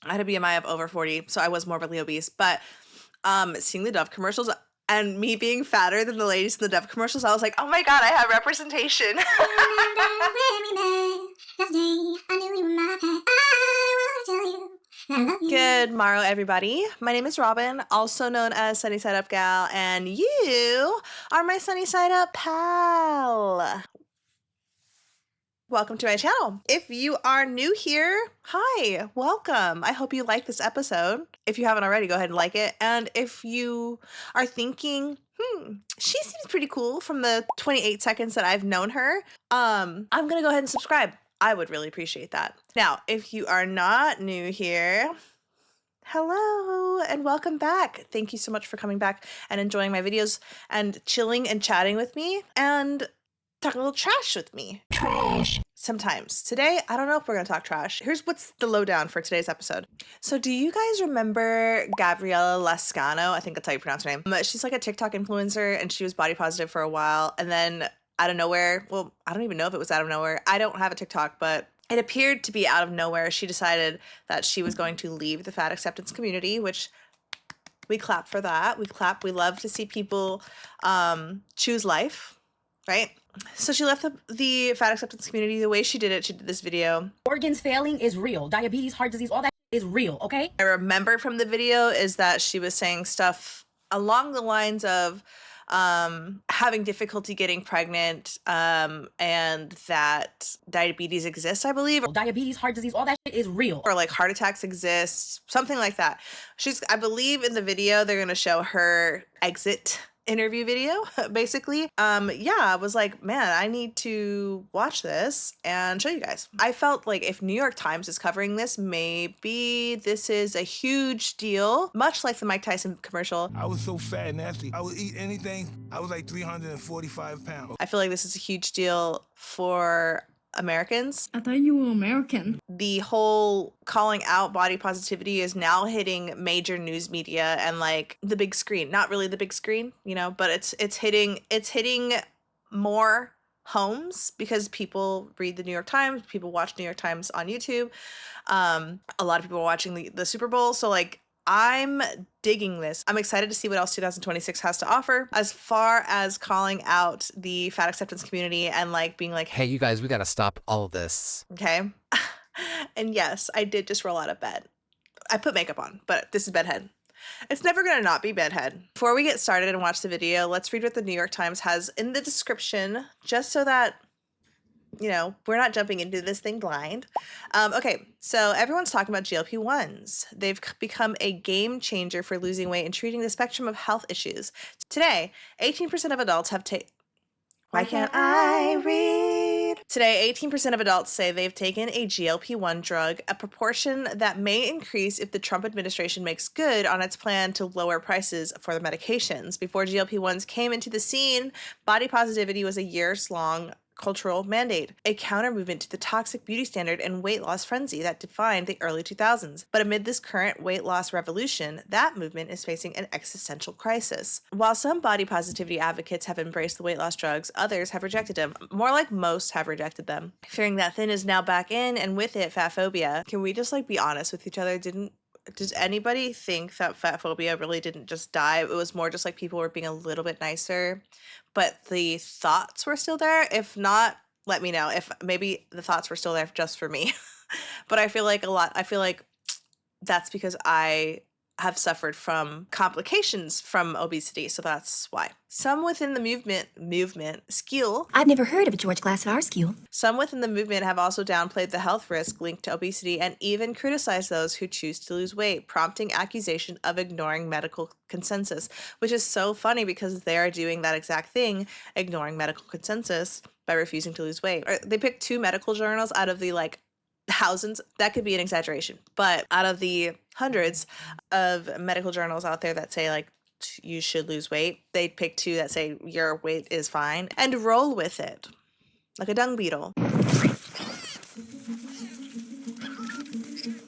I had a BMI of over 40, so I was morbidly obese. But seeing the Dove commercials and me being fatter than the ladies in the Dove commercials, I was like, oh my God, I have representation. Good morrow, everybody. My name is Robin, also known as Sunny Side Up Gal, and you are my Sunny Side Up pal. Welcome to my channel. If you are new here, hi, welcome. I hope you like this episode. If you haven't already, go ahead and like it. And if you are thinking, she seems pretty cool from the 28 seconds that I've known her, I'm gonna go ahead and subscribe. I would really appreciate that. Now, if you are not new here, hello and welcome back. Thank you so much for coming back and enjoying my videos and chilling and chatting with me and talking a little trash with me. Trash. Sometimes. Today, I don't know if we're going to talk trash. Here's what's the lowdown for today's episode. So do you guys remember Gabriela Lascano? I think that's how you pronounce her name. She's like a TikTok influencer and she was body positive for a while. And then out of nowhere, well, I don't even know if it was out of nowhere. I don't have a TikTok, but it appeared to be out of nowhere. She decided that she was going to leave the fat acceptance community, which we clap for that. We clap. We love to see people choose life, right? So she left the fat acceptance community. The way she did it, she did this video. Organs failing is real. Diabetes, heart disease, all that is real, okay? I remember from the video is that she was saying stuff along the lines of having difficulty getting pregnant and that diabetes exists, I believe. Diabetes, heart disease, all that shit is real. Or like heart attacks exist, something like that. I believe in the video, they're going to show her exit interview video, basically. Yeah, I was like, man, I need to watch this and show you guys. I felt like if New York Times is covering this, maybe this is a huge deal, much like the Mike Tyson commercial. I was so fat and nasty. I would eat anything. I was like 345 pounds. I feel like this is a huge deal for Americans. I thought you were American. The whole calling out body positivity is now hitting major news media and like the big screen. Not really the big screen, you know, but it's hitting more homes because people read the New York Times, people watch New York Times on YouTube. A lot of people are watching the Super Bowl, so like I'm digging this. I'm excited to see what else 2026 has to offer as far as calling out the fat acceptance community and like being like, hey, you guys, we got to stop all of this. Okay. And yes, I did just roll out of bed. I put makeup on, but this is bedhead. It's never going to not be bedhead. Before we get started and watch the video, let's read what the New York Times has in the description, just so that, you know, we're not jumping into this thing blind. Okay, so everyone's talking about GLP-1s. They've become a game changer for losing weight and treating the spectrum of health issues. Today, 18% of adults have taken... Why can't I read? Today, 18% of adults say they've taken a GLP-1 drug, a proportion that may increase if the Trump administration makes good on its plan to lower prices for the medications. Before GLP-1s came into the scene, body positivity was a years-long cultural mandate, a counter movement to the toxic beauty standard and weight loss frenzy that defined the early 2000s. But amid this current weight loss revolution, that movement is facing an existential crisis. While some body positivity advocates have embraced the weight loss drugs, others have rejected them. More like most have rejected them. Fearing that thin is now back in, and with it, fat phobia. Can we just like be honest with each other? Does anybody think that fat phobia really didn't just die? It was more just like people were being a little bit nicer, but the thoughts were still there. If not, let me know. If maybe the thoughts were still there just for me. But I feel like that's because I have suffered from complications from obesity, so that's why. Some within the movement school. I've never heard of a George Glass at our school. Some within the movement have also downplayed the health risk linked to obesity and even criticized those who choose to lose weight, prompting accusation of ignoring medical consensus, which is so funny because they are doing that exact thing, ignoring medical consensus by refusing to lose weight. Or they picked 2 medical journals out of the like thousands, that could be an exaggeration, but out of the hundreds of medical journals out there that say like you should lose weight, they pick 2 that say your weight is fine and roll with it like a dung beetle.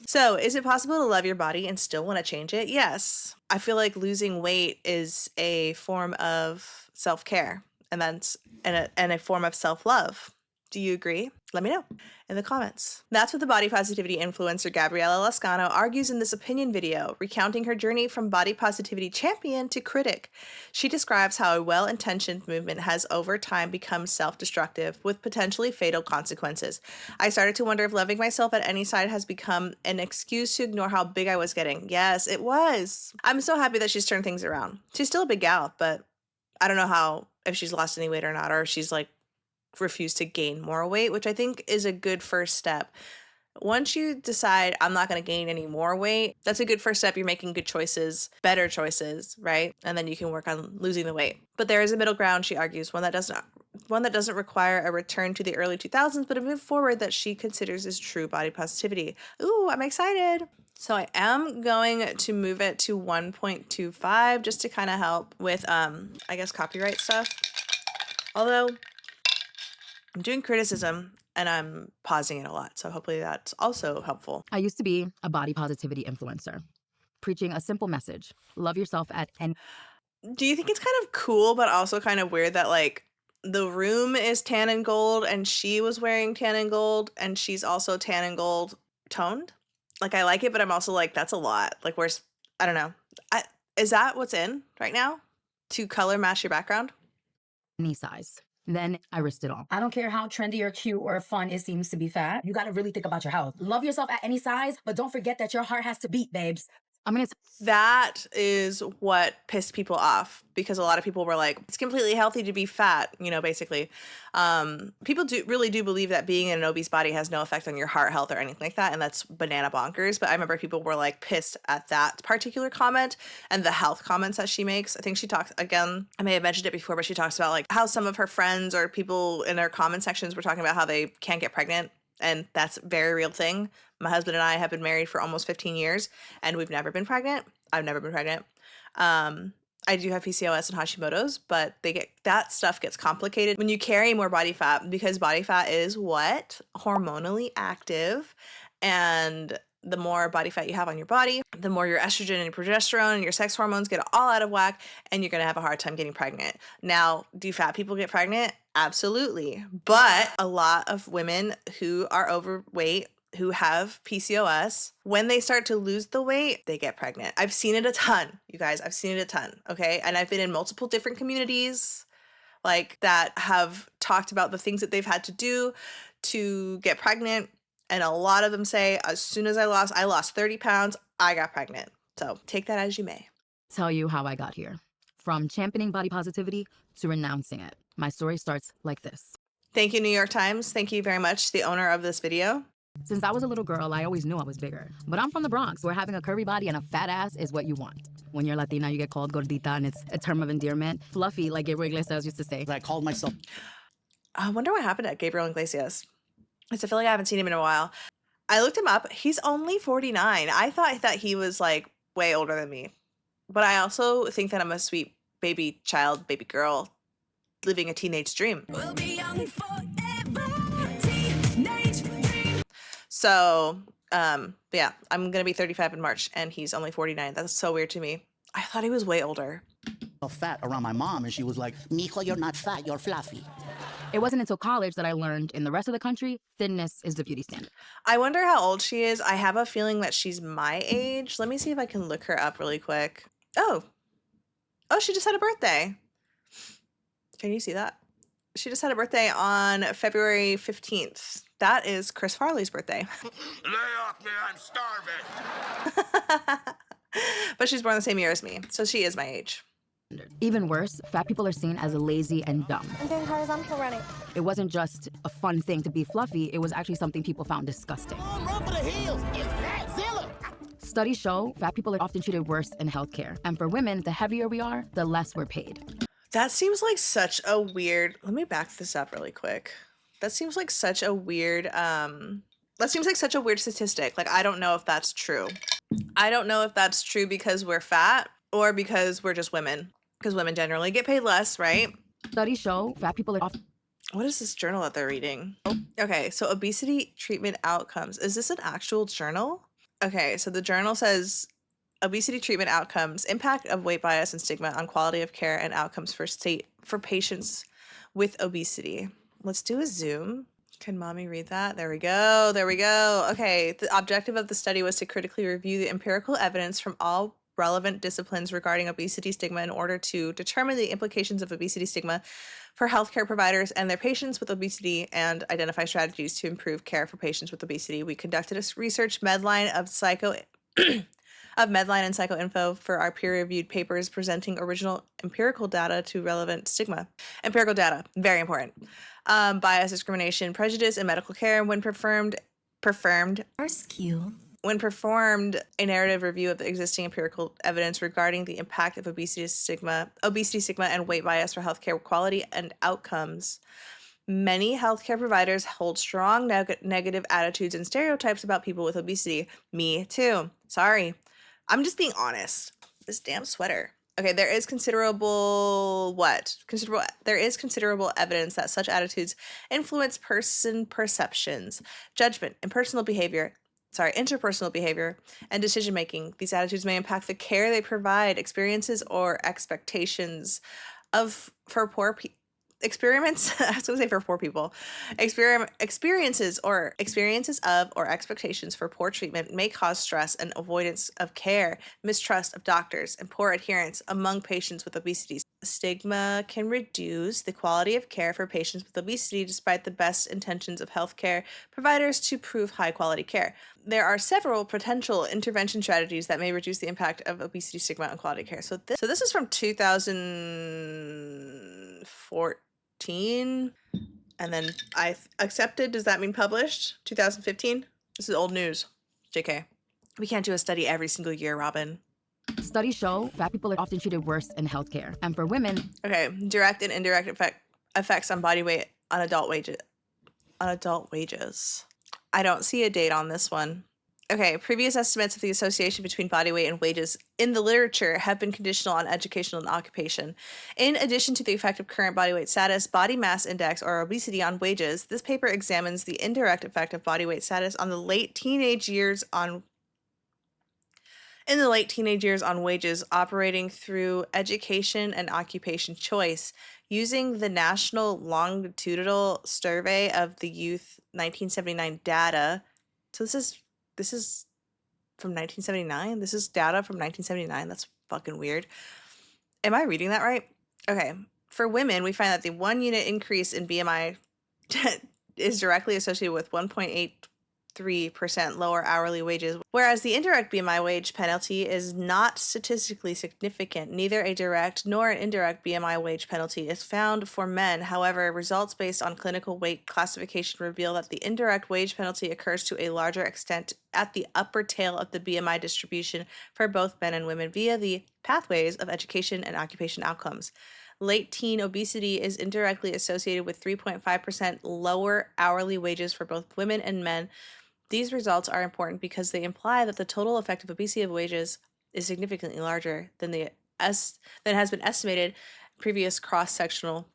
So is it possible to love your body and still want to change it? Yes. I feel like losing weight is a form of self-care and that's and a form of self-love. Do you agree? Let me know in the comments. That's what the body positivity influencer Gabriela Lascano argues in this opinion video, recounting her journey from body positivity champion to critic. She describes how a well-intentioned movement has over time become self-destructive with potentially fatal consequences. I started to wonder if loving myself at any size has become an excuse to ignore how big I was getting. Yes, it was. I'm so happy that she's turned things around. She's still a big gal, but I don't know if she's lost any weight or not, or if she's like refuse to gain more weight, which I think is a good first step. Once you decide I'm not going to gain any more weight, that's a good first step. You're making good choices, better choices, right? And then you can work on losing the weight. But there is a middle ground, she argues, one that doesn't require a return to the early 2000s, but a move forward that she considers is true body positivity. Ooh, I'm excited. So I am going to move it to 1.25 just to kind of help with, I guess, copyright stuff. Although I'm doing criticism and I'm pausing it a lot, so hopefully that's also helpful. I used to be a body positivity influencer, preaching a simple message: love yourself at any. Do you think it's kind of cool, but also kind of weird that like the room is tan and gold and she was wearing tan and gold and she's also tan and gold toned? Like I like it, but I'm also like, that's a lot. Like I don't know. Is that what's in right now? To color match your background? Any size. Then I risked it all. I don't care how trendy or cute or fun it seems to be fat. You got to really think about your health. Love yourself at any size, but don't forget that your heart has to beat, babes. That is what pissed people off, because a lot of people were like, it's completely healthy to be fat, basically. People really do believe that being in an obese body has no effect on your heart health or anything like that, and that's banana bonkers. But I remember people were like pissed at that particular comment and the health comments that she makes. I think she talks, again, I may have mentioned it before, but she talks about like how some of her friends or people in their comment sections were talking about how they can't get pregnant. And that's a very real thing. My husband and I have been married for almost 15 years and we've never been pregnant. I've never been pregnant. I do have PCOS and Hashimoto's, but that stuff gets complicated when you carry more body fat, because body fat is what? Hormonally active. And the more body fat you have on your body, the more your estrogen and your progesterone and your sex hormones get all out of whack, and you're going to have a hard time getting pregnant. Now, do fat people get pregnant? Absolutely. But a lot of women who are overweight, who have PCOS, when they start to lose the weight, they get pregnant. I've seen it a ton, you guys. I've seen it a ton, okay? And I've been in multiple different communities like that have talked about the things that they've had to do to get pregnant. And a lot of them say, as soon as I lost 30 pounds, I got pregnant. So take that as you may. Tell you how I got here. From championing body positivity to renouncing it. My story starts like this. Thank you, New York Times. Thank you very much, the owner of this video. Since I was a little girl, I always knew I was bigger. But I'm from the Bronx, where having a curvy body and a fat ass is what you want. When you're Latina, you get called gordita, and it's a term of endearment. Fluffy, like Gabriela Iglesias used to say. I called myself. I wonder what happened to Gabriel Iglesias. I feel like I haven't seen him in a while. I looked him up. He's only 49. I thought that he was like way older than me. But I also think that I'm a sweet baby girl living a teenage dream. We'll be young forever, teenage dream. So, yeah, I'm going to be 35 in March and he's only 49. That's so weird to me. I thought he was way older. Fat around my mom, and she was like, "Mijo, you're not fat, you're fluffy." It wasn't until college that I learned in the rest of the country, thinness is the beauty standard. I wonder how old she is. I have a feeling that she's my age. Let me see if I can look her up really quick. Oh, she just had a birthday. Can you see that? She just had a birthday on February 15th. That is Chris Farley's birthday. Lay off me, I'm starving. But she's born the same year as me, so she is my age. Even worse, fat people are seen as lazy and dumb. I'm doing horizontal running. It wasn't just a fun thing to be fluffy, it was actually something people found disgusting. Run for the hills, it's Fatzilla. Studies show fat people are often treated worse in healthcare. And for women, the heavier we are, the less we're paid. That seems like such a weird, let me back this up really quick. That seems like such a weird, statistic. Like, I don't know if that's true. I don't know if that's true because we're fat or because we're just women. Because women generally get paid less, right? Studies show fat people are often... What is this journal that they're reading? Okay, so obesity treatment outcomes. Is this an actual journal? Okay, so the journal says obesity treatment outcomes, impact of weight bias and stigma on quality of care and outcomes for patients with obesity. Let's do a zoom. Can mommy read that? There we go. There we go. Okay. The objective of the study was to critically review the empirical evidence from all relevant disciplines regarding obesity stigma in order to determine the implications of obesity stigma for healthcare providers and their patients with obesity and identify strategies to improve care for patients with obesity. We conducted a research Medline of Medline and PsychoInfo for our peer-reviewed papers presenting original empirical data to relevant stigma. Empirical data, very important. Bias, discrimination, prejudice in medical care when performed RSQ. when performed a narrative review of the existing empirical evidence regarding the impact of obesity stigma and weight bias for healthcare quality and outcomes. Many healthcare providers hold strong negative attitudes and stereotypes about people with obesity. Me too. Sorry. I'm just being honest. This damn sweater. Okay, there is considerable evidence that such attitudes influence person perceptions, judgment, and interpersonal behavior and decision making. These attitudes may impact the care they provide, experiences or expectations of for poor people. Experiments I was going to say for poor people. Experiences of or expectations for poor treatment may cause stress and avoidance of care, mistrust of doctors, and poor adherence among patients with obesity. Stigma can reduce the quality of care for patients with obesity despite the best intentions of healthcare providers to prove high quality care. There are several potential intervention strategies that may reduce the impact of obesity stigma on quality care. So this is from 2014, and then I accepted. Does that mean published? 2015? This is old news. JK. We can't do a study every single year, Robin. Studies show fat people are often treated worse in healthcare. And for women, Okay, direct and indirect effects on body weight on adult wages. I don't see a date on this one. Okay, previous estimates of the association between body weight and wages in the literature have been conditional on educational and occupation. In addition to the effect of current body weight status, body mass index, or obesity on wages, this paper examines the indirect effect of body weight status on the late teenage years on wages, operating through education and occupation choice. Using the National Longitudinal Survey of the Youth 1979 data. So this is from 1979? This is data from 1979. That's fucking weird. Am I reading that right? Okay. For women, we find that the 1 unit increase in BMI is directly associated with 1.83% lower hourly wages, whereas the indirect BMI wage penalty is not statistically significant. Neither a direct nor an indirect BMI wage penalty is found for men. However, results based on clinical weight classification reveal that the indirect wage penalty occurs to a larger extent at the upper tail of the BMI distribution for both men and women via the pathways of education and occupation outcomes. Late teen obesity is indirectly associated with 3.5% lower hourly wages for both women and men. These results are important because they imply that the total effect of obesity of wages is significantly larger than has been estimated in previous cross-sectional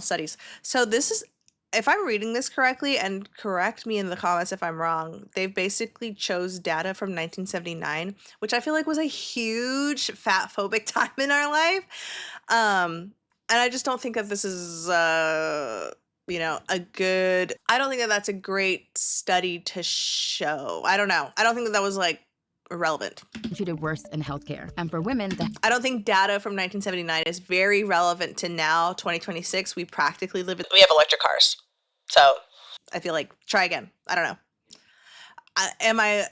studies. So this is, if I'm reading this correctly, and correct me in the comments if I'm wrong, they basically chose data from 1979, which I feel like was a huge fat-phobic time in our life. And I just don't think that this is I don't think that that's a great study to show. I don't know. I don't think that was like relevant. treated worse in healthcare. And for women, I don't think data from 1979 is very relevant to now, 2026. We have electric cars. So I feel like try again. I don't know. Am I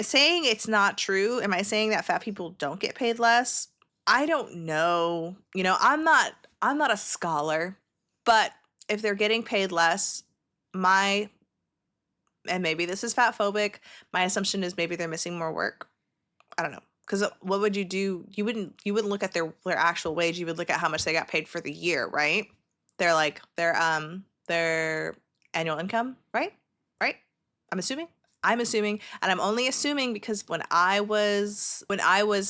saying it's not true? Am I saying that fat people don't get paid less? I don't know. I'm not a scholar, but if they're getting paid less, and maybe this is fat phobic, my assumption is maybe they're missing more work. I don't know. Because what would you do? You wouldn't look at their actual wage. You would look at how much they got paid for the year, right? They're like their annual income, right? I'm assuming, and I'm only assuming because when I was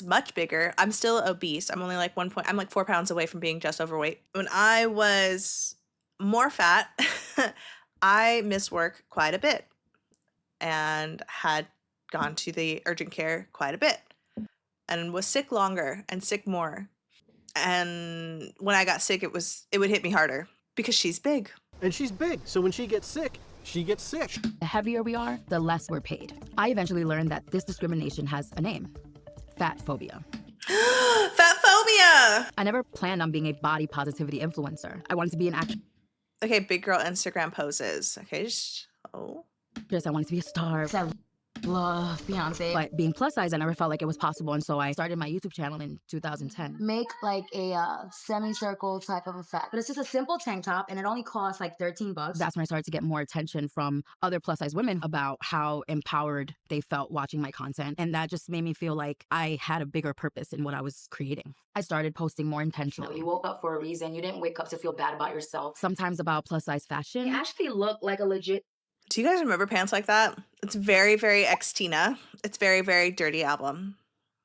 much bigger, I'm still obese. I'm only like I'm like 4 pounds away from being just overweight. When I was more fat, I missed work quite a bit and had gone to the urgent care quite a bit and was sick longer and sick more. And when I got sick, it would hit me harder because she's big. And she's big, so when she gets sick, she gets sick. The heavier we are, the less we're paid. I eventually learned that this discrimination has a name: fat phobia. Fat phobia! I never planned on being a body positivity influencer. I wanted to be an actress. Okay, big girl Instagram poses. Okay, oh. I wanted to be a star. Love Beyonce. But being plus size, I never felt like it was possible, and so I started my YouTube channel in 2010. Make like a semicircle type of effect. But it's just a simple tank top and it only costs like 13 bucks. That's when I started to get more attention from other plus size women about how empowered they felt watching my content. And that just made me feel like I had a bigger purpose in what I was creating. I started posting more intentionally. You woke up for a reason. You didn't wake up to feel bad about yourself. Sometimes about plus size fashion. You actually look like a legit. Do you guys remember pants like that? It's very, very ex-Tina. It's very, very dirty album.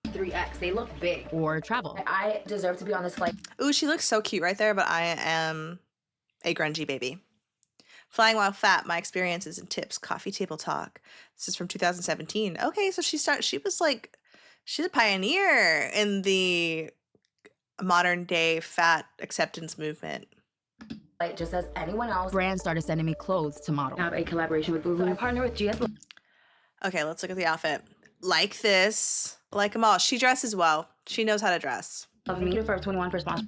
3X. They look big. Or travel. I deserve to be on this flight. Ooh, she looks so cute right there, but I am a grungy baby. Flying While Fat, My Experiences and Tips, Coffee Table Talk. This is from 2017. Okay, so she's a pioneer in the modern day fat acceptance movement. Like just as anyone else. Brands started sending me clothes to model. I have a collaboration with Boo. I partner with GS. Okay, let's look at the outfit. Like this. Like them all. She dresses well. She knows how to dress. Love me for 21 for sponsor.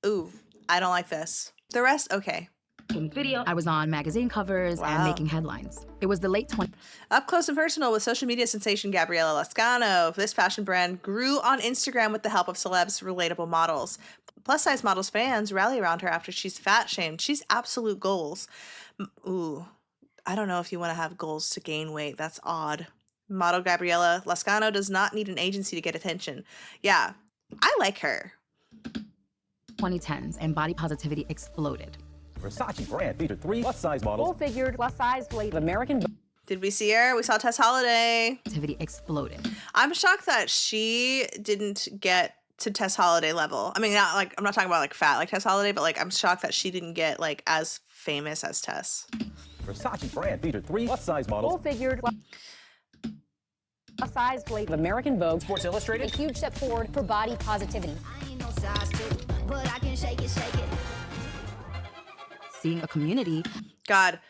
Ooh, I don't like this. The rest, okay. Video. I was on magazine covers Wow. and making headlines. It was the late 20s. Up close and personal with social media sensation Gabriela Lascano. This fashion brand grew on Instagram with the help of celebs, relatable models. Plus size models fans rally around her after she's fat shamed. She's absolute goals. Ooh, I don't know if you want to have goals to gain weight. That's odd. Model Gabriela Lascano does not need an agency to get attention. Yeah, I like her. 2010s and body positivity exploded. Versace brand featured 3 plus-size models. Full-figured, plus-sized lady. American. Did we see her? We saw Tess Holliday. Positivity exploded. I'm shocked that she didn't get to Tess Holliday level. I mean, not like, I'm not talking about like fat like Tess Holliday, but like I'm shocked that she didn't get like as famous as Tess. Versace brand featured 3 plus-size models. Full-figured, plus-sized lady. American Vogue. Sports A Illustrated. huge step forward for body positivity. I ain't no size 2, but I can shake it, shake it. Seeing a community. God,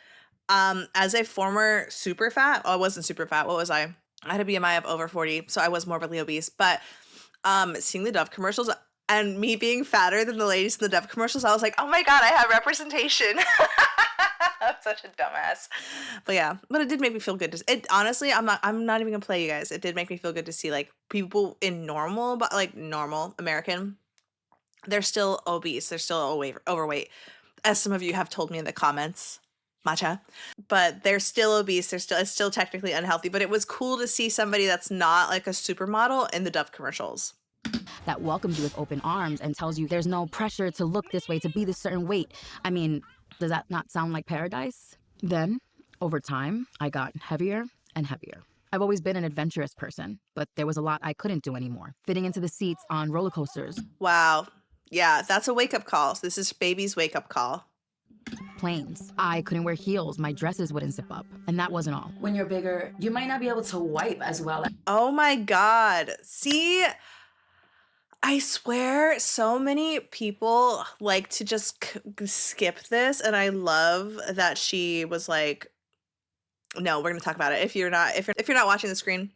as a former super fat, I wasn't super fat. What was I? I had a BMI of over 40, so I was morbidly obese. But seeing the Dove commercials and me being fatter than the ladies in the Dove commercials, I was like, oh my God, I have representation. I'm such a dumbass. But yeah, but it did make me feel good. It honestly, I'm not even gonna play you guys. It did make me feel good to see like people in normal, but like normal American, they're still obese. They're still overweight. As some of you have told me in the comments, matcha, but they're still obese. It's still technically unhealthy, but it was cool to see somebody that's not like a supermodel in the Dove commercials. That welcomes you with open arms and tells you there's no pressure to look this way, to be this certain weight. I mean, does that not sound like paradise? Then, over time, I got heavier and heavier. I've always been an adventurous person, but there was a lot I couldn't do anymore. Fitting into the seats on roller coasters. Wow. Yeah, that's a wake-up call. This is baby's wake-up call. Planes. I couldn't wear heels. My dresses wouldn't zip up. And that wasn't all. When you're bigger, you might not be able to wipe as well. Oh my God. See, I swear so many people like to just skip this, and I love that she was like, no, we're going to talk about it. If you're not watching the screen,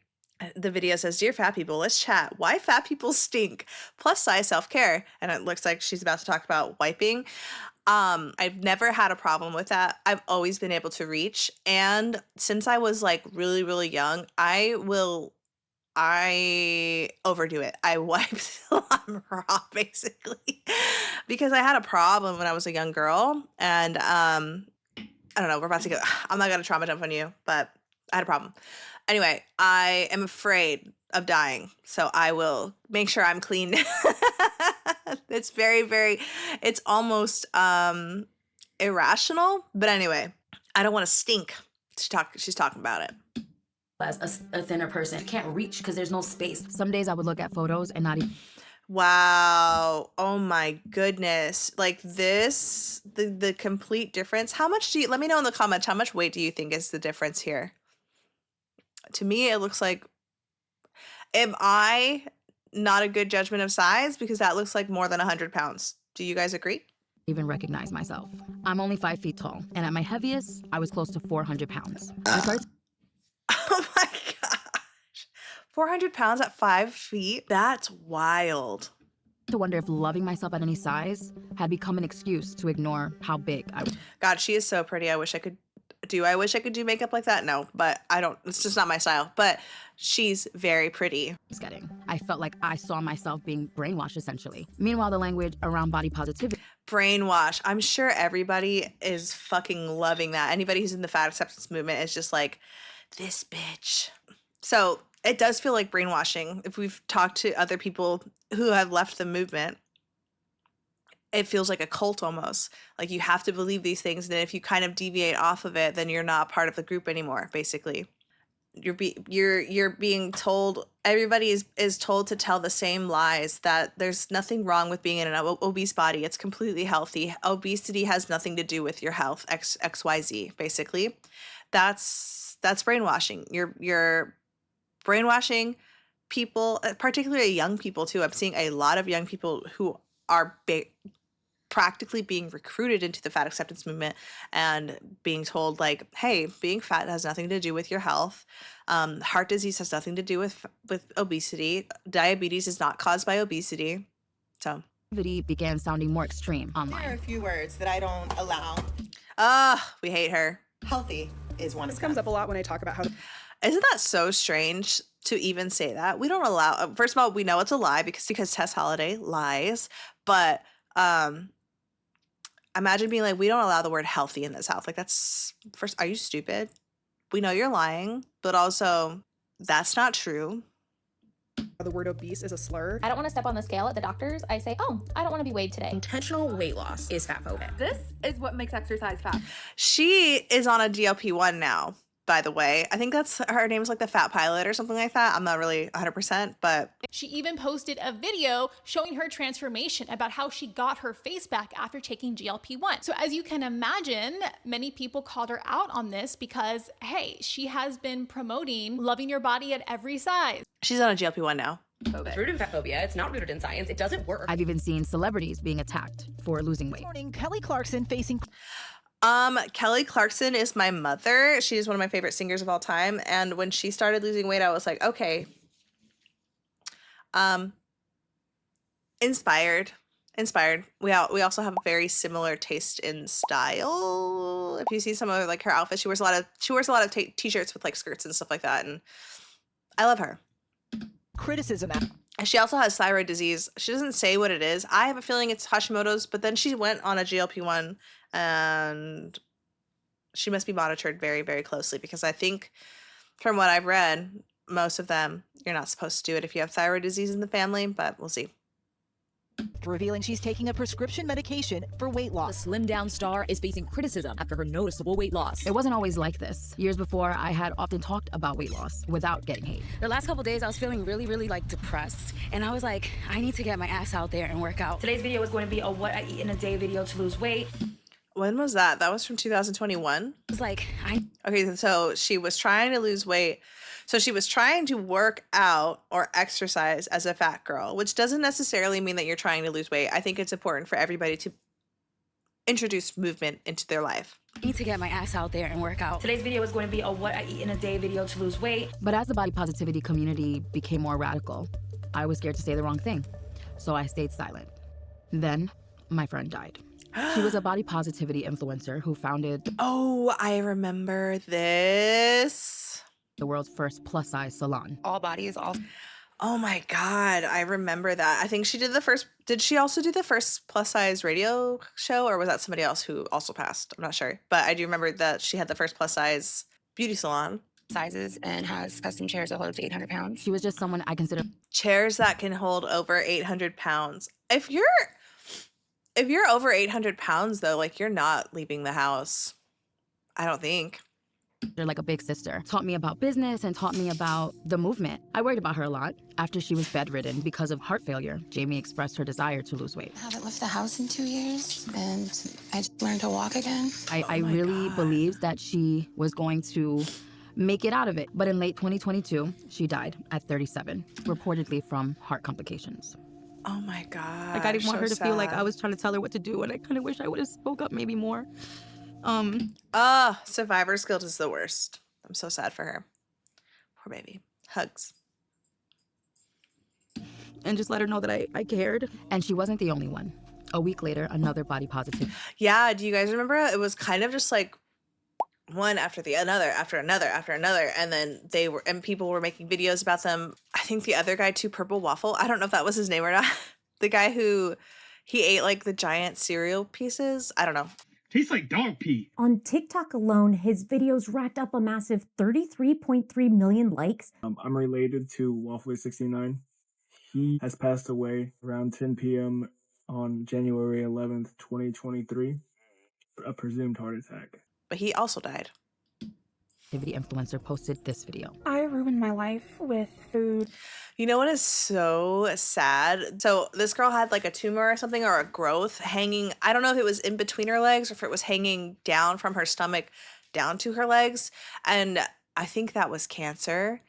the video says, "Dear fat people, let's chat. Why fat people stink? Plus size self-care." And it looks like she's about to talk about wiping. I've never had a problem with that. I've always been able to reach. And since I was like really, really young, I overdo it. I wipe till I'm raw, basically, because I had a problem when I was a young girl. And I don't know, I'm not going to trauma dump on you, but I had a problem. Anyway, I am afraid of dying, so I will make sure I'm clean. It's it's almost irrational, but anyway, I don't want to stink. She's talking about it. As a thinner person, you can't reach because there's no space. Some days I would look at photos and not even... Wow. Oh my goodness. Like this, the complete difference. How much let me know in the comments, how much weight do you think is the difference here? To me, it looks like, am I not a good judgment of size? Because that looks like more than 100 pounds. Do you guys agree? even recognize myself. I'm only 5 feet tall, and at my heaviest, I was close to 400 pounds. I started Oh my gosh. 400 pounds at 5 feet? That's wild. to wonder if loving myself at any size had become an excuse to ignore how big I was God, she is so pretty. I wish I could do makeup like that. No, but I don't. It's just not my style. But she's very pretty. getting. I felt like I saw myself being brainwashed, essentially. Meanwhile, the language around body positivity Brainwash. I'm sure everybody is fucking loving that. Anybody who's in the fat acceptance movement is just like, this bitch. So it does feel like brainwashing. If we've talked to other people who have left the movement, it feels like a cult almost. Like you have to believe these things, and then if you kind of deviate off of it, then you're not part of the group anymore, basically. You're being told, everybody is told to tell the same lies, that there's nothing wrong with being in an obese body. It's completely healthy. Obesity has nothing to do with your health, XYZ, basically. That's brainwashing. You're brainwashing people, particularly young people too. I'm seeing a lot of young people who are practically being recruited into the fat acceptance movement and being told like, hey, being fat has nothing to do with your health. Heart disease has nothing to do with obesity. Diabetes is not caused by obesity. So began sounding more extreme There are a online. few words that I don't allow. we hate her. Healthy is one This of comes them. up a lot when I talk about how to Isn't that so strange to even say that? We don't allow, first of all, we know it's a lie because Tess Holliday lies, but imagine being like, we don't allow the word healthy in this house. Like, that's, first, are you stupid? We know you're lying, but also that's not true. the word obese is a slur. I don't want to step on the scale at the doctor's. I say, oh, I don't want to be weighed today. Intentional weight loss is fatphobic. This is what makes exercise fat. She is on a GLP-1 now, by the way. I think that's, her name's like the Fat Pilot or something like that. I'm not really 100%, but She even posted a video showing her transformation about how she got her face back after taking GLP-1. So as you can imagine, many people called her out on this because, hey, she has been promoting loving your body at every size. she's on a GLP-1 now. It's rooted in fatphobia. It's not rooted in science. It doesn't work. I've even seen celebrities being attacked for losing weight. Morning, Kelly Clarkson facing. Kelly Clarkson is my mother. She is one of my favorite singers of all time. And when she started losing weight, I was like, okay. Inspired. We also have a very similar taste in style. If you see some of like her outfits, she wears a lot of t-shirts with like skirts and stuff like that, and I love her. Criticism. And she also has thyroid disease. She doesn't say what it is. I have a feeling it's Hashimoto's, but then she went on a GLP-1 and she must be monitored very, very closely, because I think from what I've read, most of them, you're not supposed to do it if you have thyroid disease in the family, but we'll see. Revealing she's taking a prescription medication for weight loss. The slimmed down star is facing criticism after her noticeable weight loss. It wasn't always like this. Years before, I had often talked about weight loss without getting hate. The last couple days, I was feeling really like depressed. And I was like, I need to get my ass out there and work out. Today's video is going to be a what I eat in a day video to lose weight. When was that? That was from 2021? It's like, Okay, so she was trying to lose weight. So she was trying to work out or exercise as a fat girl, which doesn't necessarily mean that you're trying to lose weight. I think it's important for everybody to introduce movement into their life. I need to get my ass out there and work out. Today's video is going to be a what I eat in a day video to lose weight. But as the body positivity community became more radical, I was scared to say the wrong thing. So I stayed silent. Then my friend died. She was a body positivity influencer who founded Oh, I remember this. the world's first plus-size salon. All bodies, all. Oh my God, I remember that. I think she did did she also do the first plus-size radio show, or was that somebody else who also passed? I'm not sure. But I do remember that she had the first plus-size beauty salon. Sizes and has custom chairs that hold up to 800 pounds. She was just someone I consider Chairs that can hold over 800 pounds. If you're over 800 pounds, though, like, you're not leaving the house. I don't think. They're like a big sister. Taught me about business and taught me about the movement. I worried about her a lot. After she was bedridden because of heart failure, Jamie expressed her desire to lose weight. I haven't left the house in 2 years, and I just learned to walk again. I really believed that she was going to make it out of it. But in late 2022, she died at 37, reportedly from heart complications. Oh my god. Like, I didn't want her to feel like I was trying to tell her what to do, and I kind of wish I would have spoke up maybe more. Survivor's guilt is the worst. I'm so sad for her. Poor baby. Hugs. And just let her know that I cared. And she wasn't the only one. A week later, another body positive. Yeah, do you guys remember? It was kind of just like one after the another, after another, after another, and then people were making videos about them. I think the other guy too, Purple Waffle, I don't know if that was his name or not. The guy who he ate like the giant cereal pieces. I don't know. Tastes like dog pee. On TikTok alone, his videos racked up a massive 33.3 million likes. I'm related to Waffler69. He has passed away around 10 p.m. on January 11th, 2023, a presumed heart attack. But he also died. Activity influencer posted this video. I ruined my life with food. You know what is so sad? So this girl had like a tumor or something, or a growth hanging. I don't know if it was in between her legs or if it was hanging down from her stomach down to her legs. And I think that was cancer.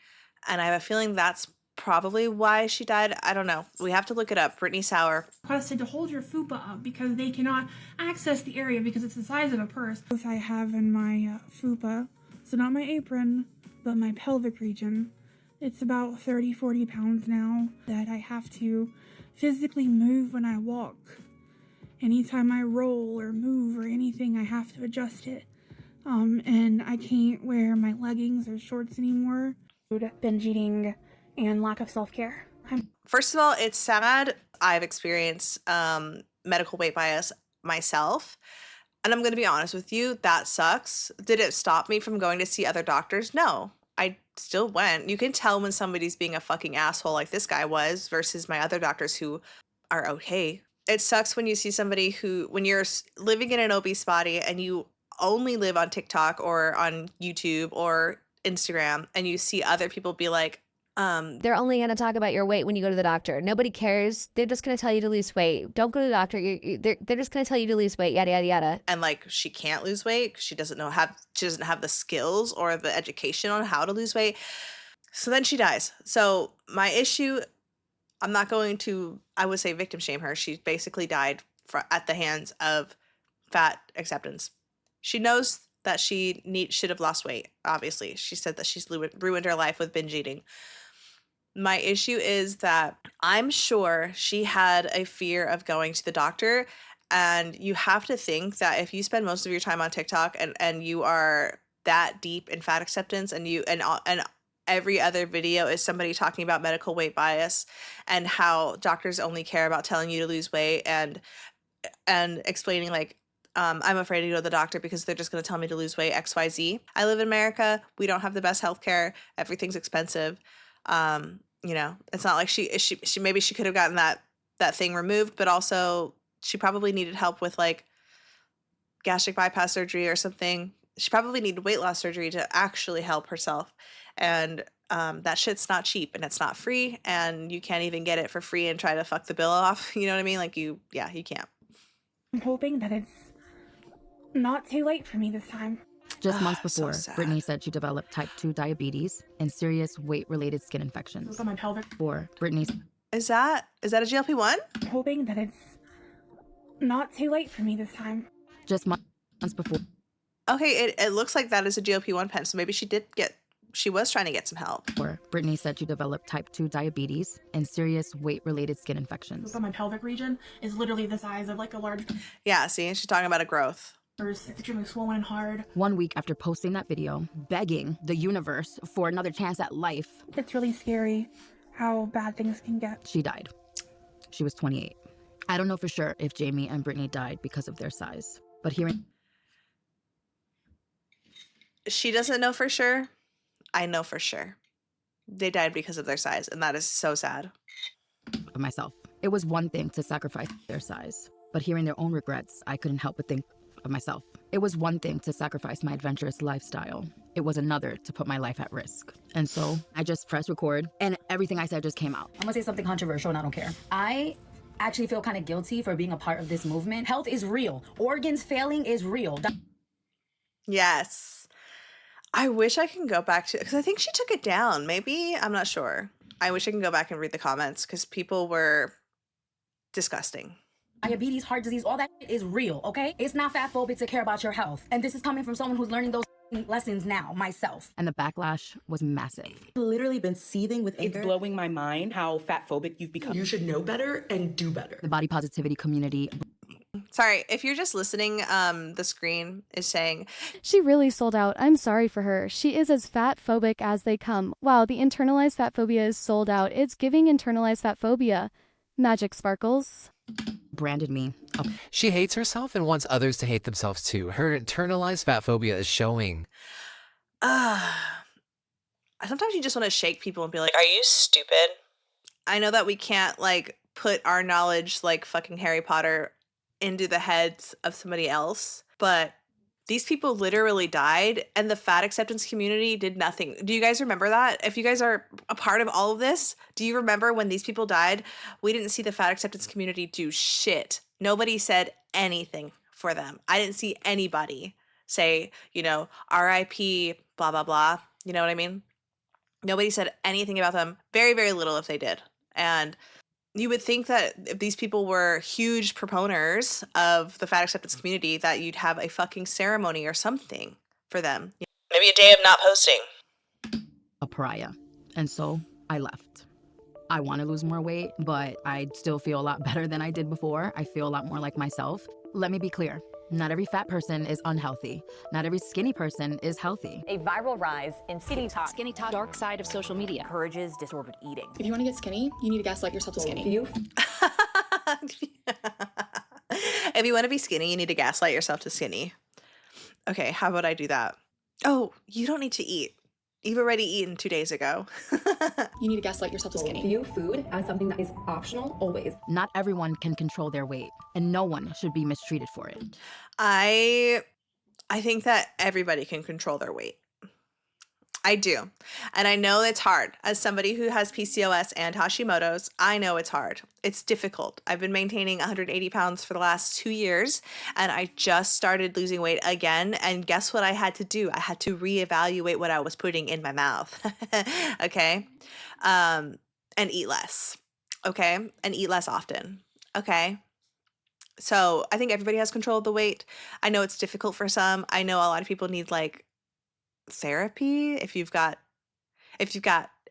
And I have a feeling that's probably why she died. I don't know. We have to look it up. Brittany Sauer. Requested to hold your fupa up because they cannot access the area because it's the size of a purse. If I have in my fupa, so not my apron, but my pelvic region, it's about 30-40 pounds now that I have to physically move when I walk. Anytime I roll or move or anything, I have to adjust it. And I can't wear my leggings or shorts anymore. Binge eating and lack of self-care. First of all, it's sad. I've experienced medical weight bias myself. And I'm going to be honest with you, that sucks. Did it stop me from going to see other doctors? No. I still went. You can tell when somebody's being a fucking asshole like this guy was versus my other doctors who are okay. It sucks when you see somebody when you're living in an obese body and you only live on TikTok or on YouTube or Instagram and you see other people be like, they're only going to talk about your weight when you go to the doctor. Nobody cares. They're just going to tell you to lose weight. Don't go to the doctor. They're just going to tell you to lose weight, yada, yada, yada. And like, she can't lose weight. She doesn't have the skills or the education on how to lose weight. So then she dies. So my issue, I'm not going to, I would say victim shame her. She basically died at the hands of fat acceptance. She knows that she should have lost weight. Obviously, she said that she's ruined her life with binge eating. My issue is that I'm sure she had a fear of going to the doctor, and you have to think that if you spend most of your time on TikTok and you are that deep in fat acceptance and every other video is somebody talking about medical weight bias and how doctors only care about telling you to lose weight and explaining like, I'm afraid to go to the doctor because they're just going to tell me to lose weight, XYZ. I live in America. We don't have the best healthcare. Everything's expensive. You know, it's not like she maybe she could have gotten that thing removed, but also she probably needed help with like gastric bypass surgery or something. She probably needed weight loss surgery to actually help herself. And that shit's not cheap and it's not free, and you can't even get it for free and try to fuck the bill off. You know what I mean? Like you can't. I'm hoping that it's not too late for me this time. Just months before, Brittany said she developed type 2 diabetes and serious weight-related skin infections. On my pelvic. For Brittany's. Is that a GLP-1? I'm hoping that it's not too late for me this time. Just months before. Okay, it looks like that is a GLP-1 pen, so maybe she was trying to get some help. For Brittany said she developed type 2 diabetes and serious weight-related skin infections. On my pelvic region is literally the size of like a large. Yeah, see, she's talking about a growth. It's extremely swollen and hard. 1 week after posting that video, begging the universe for another chance at life. It's really scary how bad things can get. She died. She was 28. I don't know for sure if Jamie and Brittany died because of their size, but hearing... She doesn't know for sure. I know for sure. They died because of their size, and that is so sad. Of myself. It was one thing to sacrifice their size, but hearing their own regrets, I couldn't help but think of myself. It was one thing to sacrifice my adventurous lifestyle. It was another to put my life at risk. And so I just pressed record and everything I said just came out. I'm gonna say something controversial and I don't care. I actually feel kind of guilty for being a part of this movement. Health is real. Organs failing is real. Yes. I wish I can go back to, because I think she took it down. Maybe, I'm not sure. I wish I can go back and read the comments because people were disgusting. Diabetes, heart disease, all that is real, okay? It's not fat phobic to care about your health. And this is coming from someone who's learning those lessons now, myself. And the backlash was massive. I've literally been seething with anger. It's blowing my mind how fat phobic you've become. You should know better and do better. The body positivity community. Sorry, if you're just listening, the screen is saying, "She really sold out. I'm sorry for her. She is as fat phobic as they come. Wow, the internalized fat phobia is sold out. It's giving internalized fat phobia. Magic sparkles." Branded me. She hates herself and wants others to hate themselves too. Her internalized fat phobia is showing. Sometimes you just want to shake people and be like, are you stupid? I know that we can't like put our knowledge like fucking Harry Potter into the heads of somebody else, but these people literally died and the fat acceptance community did nothing. Do you guys remember that? If you guys are a part of all of this, do you remember when these people died? We didn't see the fat acceptance community do shit. Nobody said anything for them. I didn't see anybody say, you know, RIP, blah, blah, blah. You know what I mean? Nobody said anything about them. Very, very little if they did. And you would think that if these people were huge proponents of the fat acceptance community, that you'd have a fucking ceremony or something for them. Maybe a day of not posting. A pariah. And so I left. I want to lose more weight, but I still feel a lot better than I did before. I feel a lot more like myself. Let me be clear. Not every fat person is unhealthy. Not every skinny person is healthy. A viral rise in skinny talk. Skinny talk, dark side of social media. Encourages disordered eating. If you want to get skinny, you need to gaslight yourself to skinny. If you want to be skinny, you need to gaslight yourself to skinny. Okay, how about I do that? Oh, you don't need to eat. You've already eaten 2 days ago. You need to gaslight yourself to skinny. View food as something that is optional always. Not everyone can control their weight, and no one should be mistreated for it. I think that everybody can control their weight. I do. And I know it's hard. As somebody who has PCOS and Hashimoto's, I know it's hard. It's difficult. I've been maintaining 180 pounds for the last 2 years, and I just started losing weight again. And guess what I had to do? I had to reevaluate what I was putting in my mouth. Okay? And eat less. Okay? And eat less often. Okay? So I think everybody has control of the weight. I know it's difficult for some. I know a lot of people need like therapy if you've got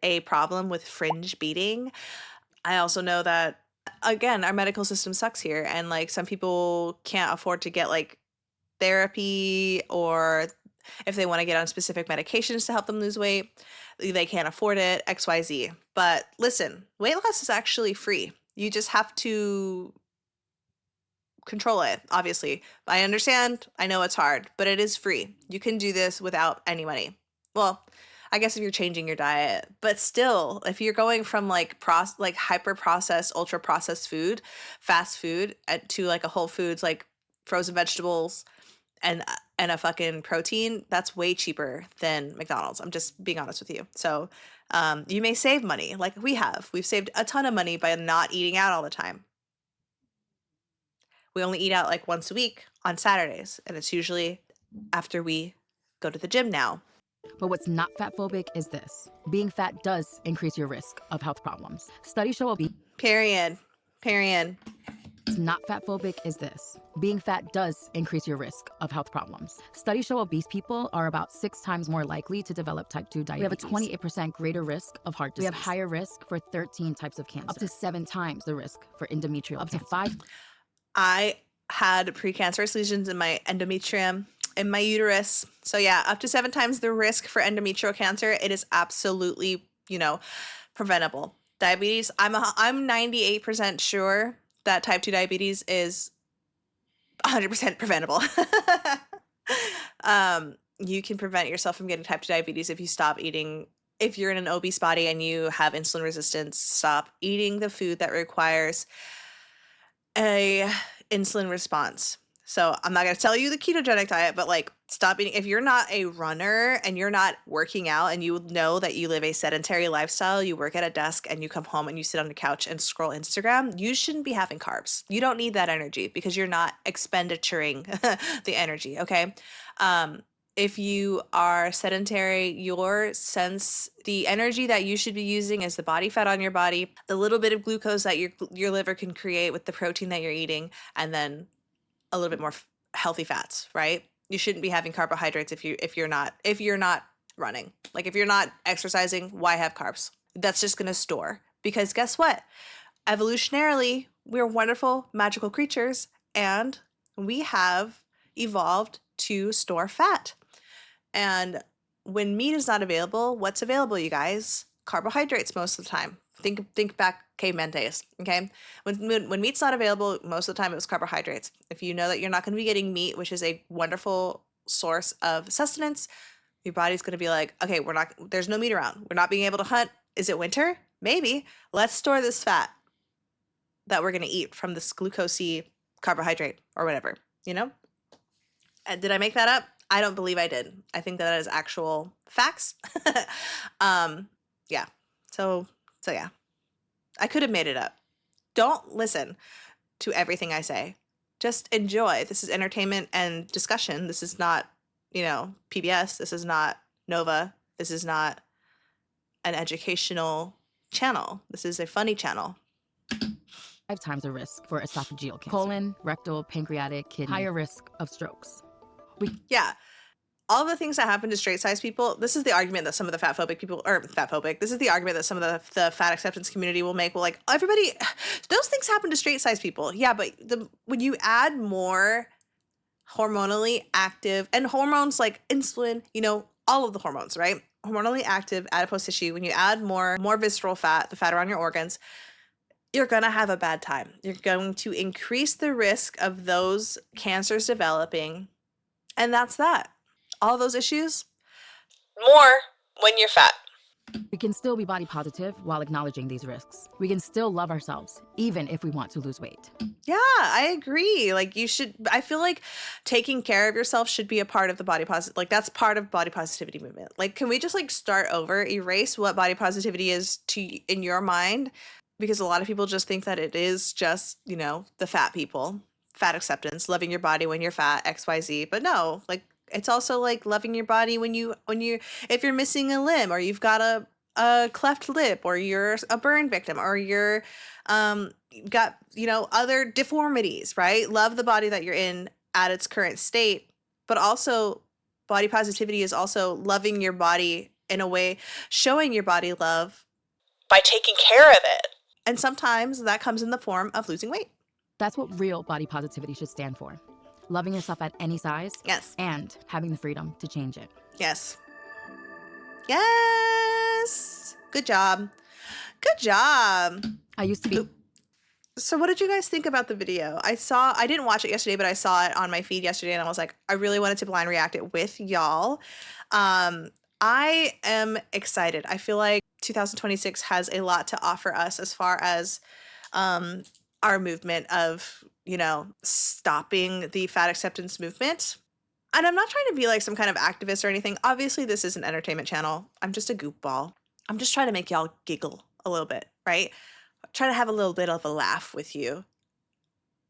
a problem with fringe beating. I also know that, again, our medical system sucks here, and like some people can't afford to get like therapy, or if they want to get on specific medications to help them lose weight, they can't afford it, XYZ. But listen, weight loss is actually free. You just have to control it, obviously. I understand. I know it's hard, but it is free. You can do this without any money. Well, I guess if you're changing your diet, but still, if you're going from like hyper processed, ultra processed food, fast food, to like a Whole Foods, like frozen vegetables and a fucking protein, that's way cheaper than McDonald's. I'm just being honest with you. So you may save money like we have. We've saved a ton of money by not eating out all the time. We only eat out like once a week on Saturdays, and it's usually after we go to the gym now. But what's not fat phobic is this. Being fat does increase your risk of health problems. Studies show obese. Period. What's not fat phobic is this. Being fat does increase your risk of health problems. Studies show obese people are about 6 times more likely to develop type 2 diabetes. We have a 28% greater risk of heart disease. We have higher risk for 13 types of cancer. Up to 7 times the risk for endometrial cancer. Up to 5. I had precancerous lesions in my endometrium, in my uterus. So yeah, up to 7 times the risk for endometrial cancer. It is absolutely, preventable. Diabetes, I'm 98% sure that type 2 diabetes is 100% preventable. You can prevent yourself from getting type 2 diabetes if you stop eating. If you're in an obese body and you have insulin resistance, stop eating the food that requires a insulin response. So I'm not going to tell you the ketogenic diet, but like stop eating. If you're not a runner and you're not working out and you know that you live a sedentary lifestyle, you work at a desk and you come home and you sit on the couch and scroll Instagram, you shouldn't be having carbs. You don't need that energy because you're not expendituring the energy. Okay. If you are sedentary, the energy that you should be using is the body fat on your body, the little bit of glucose that your liver can create with the protein that you're eating, and then a little bit more healthy fats, right? You shouldn't be having carbohydrates if you're not running. Like if you're not exercising, why have carbs? That's just going to store. Because guess what? Evolutionarily, we're wonderful, magical creatures, and we have evolved to store fat. And when meat is not available, what's available, you guys? Carbohydrates most of the time. Think back caveman days, okay? When meat's not available, most of the time it was carbohydrates. If you know that you're not going to be getting meat, which is a wonderful source of sustenance, your body's going to be like, okay, there's no meat around. We're not being able to hunt. Is it winter? Maybe. Let's store this fat that we're going to eat from this glucosey carbohydrate or whatever, you know? And did I make that up? I don't believe I did. I think that is actual facts. Yeah. So yeah. I could have made it up. Don't listen to everything I say. Just enjoy. This is entertainment and discussion. This is not, PBS. This is not Nova. This is not an educational channel. This is a funny channel. 5 times the risk for esophageal cancer. Colon, rectal, pancreatic, kidney. Higher risk of strokes. Yeah. All the things that happen to straight size people, this is the argument that some of the this is the argument that some of the fat acceptance community will make. Well, like, everybody, those things happen to straight size people. Yeah, but when you add more hormonally active, and hormones like insulin, all of the hormones, right? Hormonally active adipose tissue, when you add more visceral fat, the fat around your organs, you're going to have a bad time. You're going to increase the risk of those cancers developing. And that's that. All those issues, more when you're fat. We can still be body positive while acknowledging these risks. We can still love ourselves, even if we want to lose weight. Yeah, I agree. Like I feel like taking care of yourself should be a part of the body positive. Like that's part of body positivity movement. Like, can we just start over, erase what body positivity is in your mind? Because a lot of people just think that it is just, the fat people, fat acceptance, loving your body when you're fat, XYZ. But no, it's also loving your body when if you're missing a limb, or you've got a cleft lip, or you're a burn victim, or you're got other deformities, right? Love the body that you're in at its current state. But also body positivity is also loving your body in a way, showing your body love by taking care of it. And sometimes that comes in the form of losing weight. That's what real body positivity should stand for. Loving yourself at any size. Yes. And having the freedom to change it. Yes. Yes. Good job. Good job. I used to be... So what did you guys think about the video? I didn't watch it yesterday, but I saw it on my feed yesterday, and I was like, I really wanted to blind react it with y'all. I am excited. I feel like 2026 has a lot to offer us as far as our movement of, stopping the fat acceptance movement. And I'm not trying to be like some kind of activist or anything. Obviously, this is an entertainment channel. I'm just a goofball. I'm just trying to make y'all giggle a little bit, right? Try to have a little bit of a laugh with you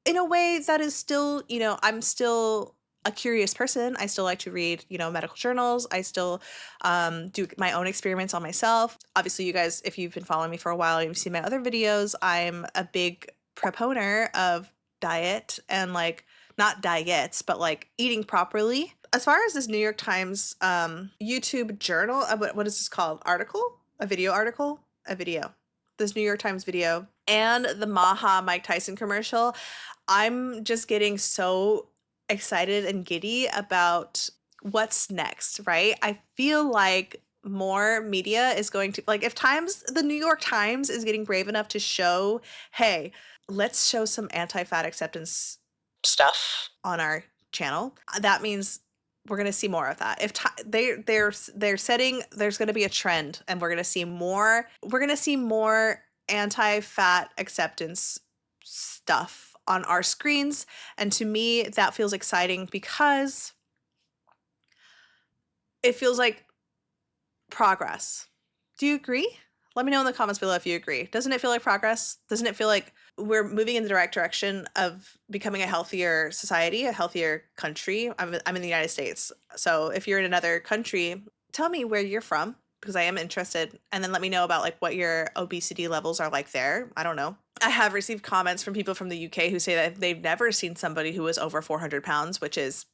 in a way that is still, I'm still a curious person. I still like to read, medical journals. I still do my own experiments on myself. Obviously, you guys, if you've been following me for a while, you've seen my other videos. I'm a big proponent of diet and not diets, but eating properly. As far as this New York Times YouTube journal, what is this called? Article? A video article? A video. This New York Times video and the Maha Mike Tyson commercial, I'm just getting so excited and giddy about what's next, right? I feel like more media is going to, if the New York Times is getting brave enough to show, hey, let's show some anti-fat acceptance stuff on our channel, that means we're going to see more of that. If they're setting, there's going to be a trend, and we're going to see more anti-fat acceptance stuff on our screens. And to me, that feels exciting because it feels like progress. Do you agree? Let me know in the comments below if you agree. Doesn't it feel like progress? Doesn't it feel like we're moving in the right direction of becoming a healthier society, a healthier country? I'm in the United States. So if you're in another country, tell me where you're from, because I am interested. And then let me know about like what your obesity levels are like there. I don't know. I have received comments from people from the UK who say that they've never seen somebody who was over 400 pounds, which is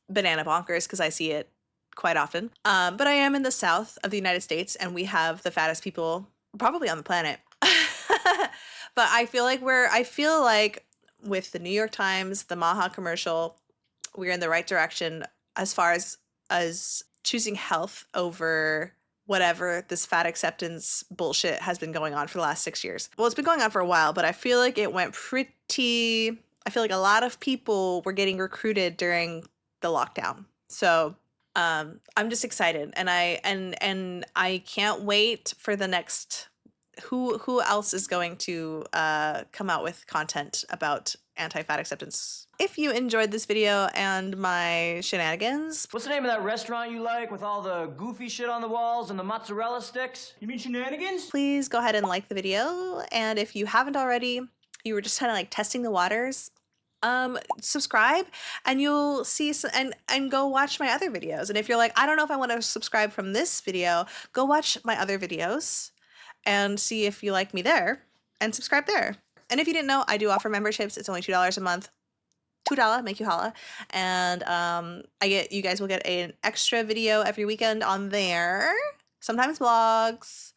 banana bonkers because I see it quite often. But I am in the south of the United States and we have the fattest people probably on the planet. But I feel like with the New York Times, the Maha commercial, we're in the right direction as far as choosing health over whatever this fat acceptance bullshit has been going on for the last 6 years. Well, it's been going on for a while, but I feel like it went I feel like a lot of people were getting recruited during the lockdown. So I'm just excited, and I can't wait for the next who else is going to come out with content about anti-fat acceptance. If you enjoyed this video and my shenanigans, what's the name of that restaurant you like with all the goofy shit on the walls and the mozzarella sticks? You mean Shenanigans? Please go ahead and like the video, and if you haven't already, you were just kind of like testing the waters, subscribe, and you'll see and go watch my other videos. And if you're like, I don't know if I want to subscribe from this video, go watch my other videos and see if you like me there and subscribe there. And if you didn't know, I do offer memberships. It's only $2 a month. $2 make you holla. And you guys will get an extra video every weekend on there. Sometimes vlogs.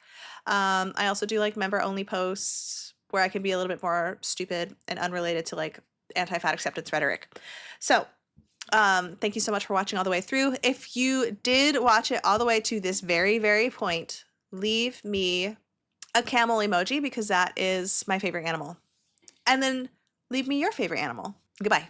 I also do like member only posts where I can be a little bit more stupid and unrelated to like anti-fat acceptance rhetoric. So thank you so much for watching all the way through. If you did watch it all the way to this very, very point, leave me a camel emoji because that is my favorite animal. And then leave me your favorite animal. Goodbye.